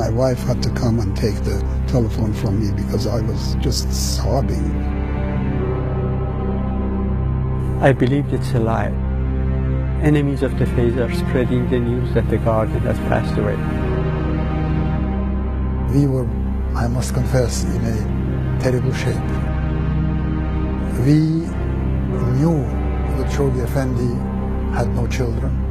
my wife had to come and take the telephone from me because I was just sobbing. I believe it's a lie. Enemies of the faith are spreading the news that the guardian has passed away. We were, I must confess, in a terrible shape. We knew that Shoghi Effendi had no children.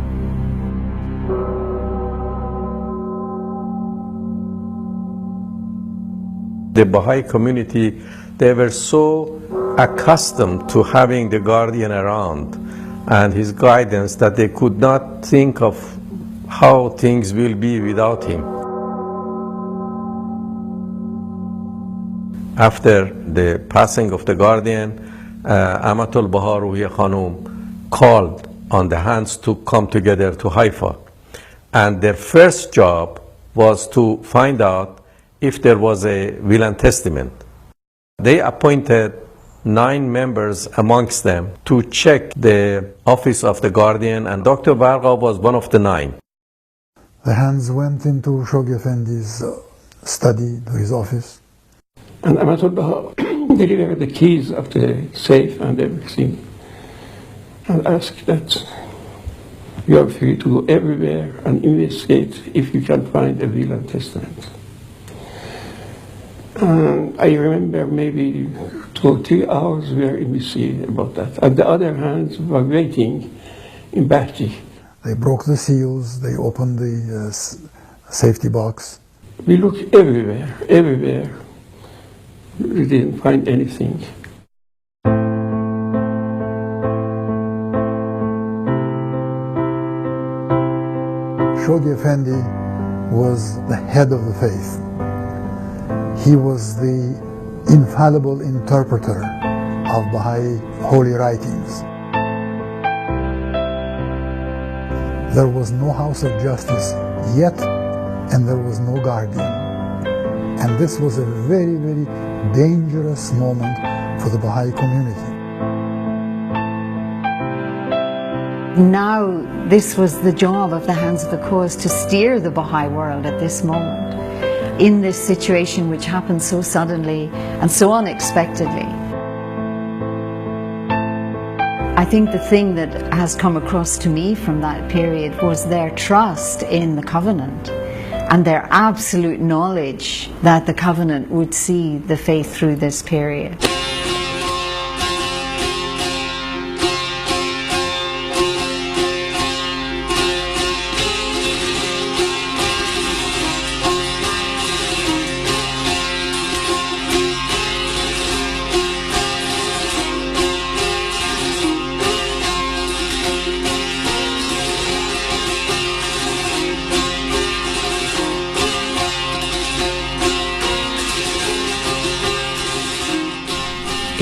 The Baha'i community, they were so accustomed to having the guardian around and his guidance that they could not think of how things will be without him. After the passing of the guardian, Amatul Bahar Ruhiyye Khanum called on the hands to come together to Haifa. And their first job was to find out if there was a will and testament. They appointed 9 members amongst them to check the office of the guardian, and Dr. Barqa was one of the 9. The hands went into Shoghi Effendi's study, to his office. And Amatul Bahar delivered the keys of the safe and everything, and asked that you are free to go everywhere and investigate if you can find a will and testament. And I remember maybe 2 or 3 hours we were investigating about that. And the other hands were waiting in Bahti. They broke the seals, they opened the safety box. We looked everywhere, everywhere. We didn't find anything. Shoghi Effendi was the head of the faith. He was the infallible interpreter of Baha'i holy writings. There was no house of justice yet, and there was no guardian. And this was a very, very dangerous moment for the Baha'i community. Now, this was the job of the hands of the cause to steer the Baha'i world at this moment, in this situation which happened so suddenly and so unexpectedly. I think the thing that has come across to me from that period was their trust in the covenant and their absolute knowledge that the covenant would see the faith through this period.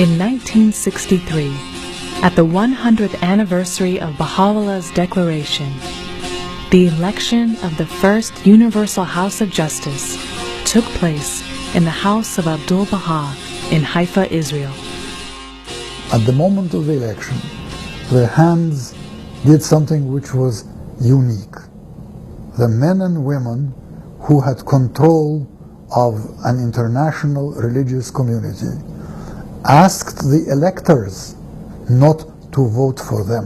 In 1963, at the 100th anniversary of Baha'u'llah's declaration, the election of the first Universal House of Justice took place in the house of Abdul Baha in Haifa, Israel. At the moment of the election, the hands did something which was unique. The men and women who had control of an international religious community asked the electors not to vote for them,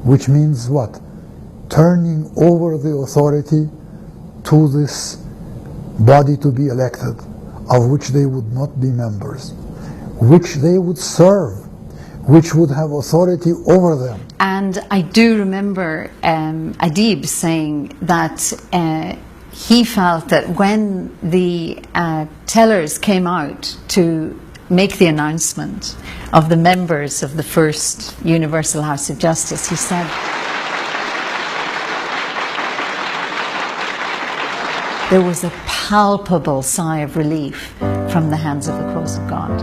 which means what? Turning over the authority to this body to be elected, of which they would not be members, which they would serve, which would have authority over them. And I do remember Adib saying that he felt that when the tellers came out to make the announcement of the members of the first Universal House of Justice, he said, there was a palpable sigh of relief from the hands of the cause of God.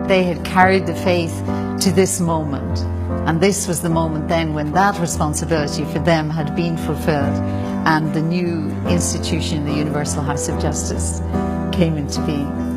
They had carried the faith to this moment, and this was the moment then when that responsibility for them had been fulfilled and the new institution, the Universal House of Justice, came into being.